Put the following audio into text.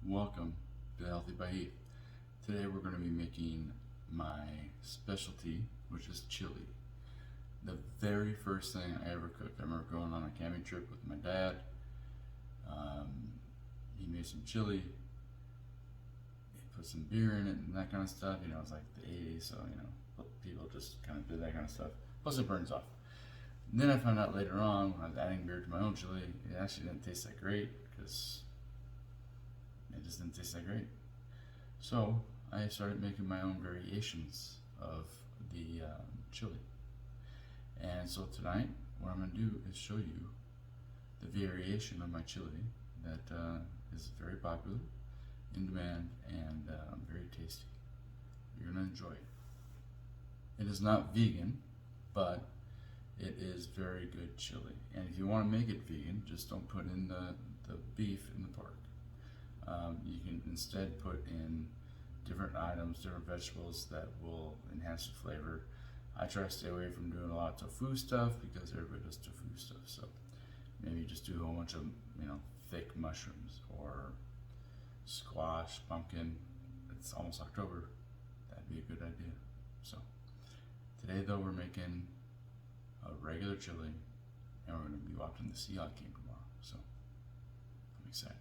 Welcome to Healthy by Heat. Today we're going to be making my specialty, which is chili. The very first thing I ever cooked, I remember going on a camping trip with my dad. He made some chili, he put some beer in it and that kind of stuff. You know, it was like the 80s, so people just kind of did that kind of stuff. Plus it burns off. And then I found out later on when I was adding beer to my own chili, it actually didn't taste that great because it just didn't taste that great. So I started making my own variations of the chili. And so tonight, what I'm going to do is show you the variation of my chili that is very popular, in demand, and very tasty. You're going to enjoy it. It is not vegan, but it is very good chili. And if you want to make it vegan, just don't put in the beef and the pork. You can instead put in different items, different vegetables that will enhance the flavor. I try to stay away from doing a lot of tofu stuff because everybody does tofu stuff. So maybe just do a whole bunch of thick mushrooms or squash, pumpkin. It's almost October. That'd be a good idea. So today though we're making a regular chili and we're going to be watching the Seahawk game tomorrow. So I'm excited.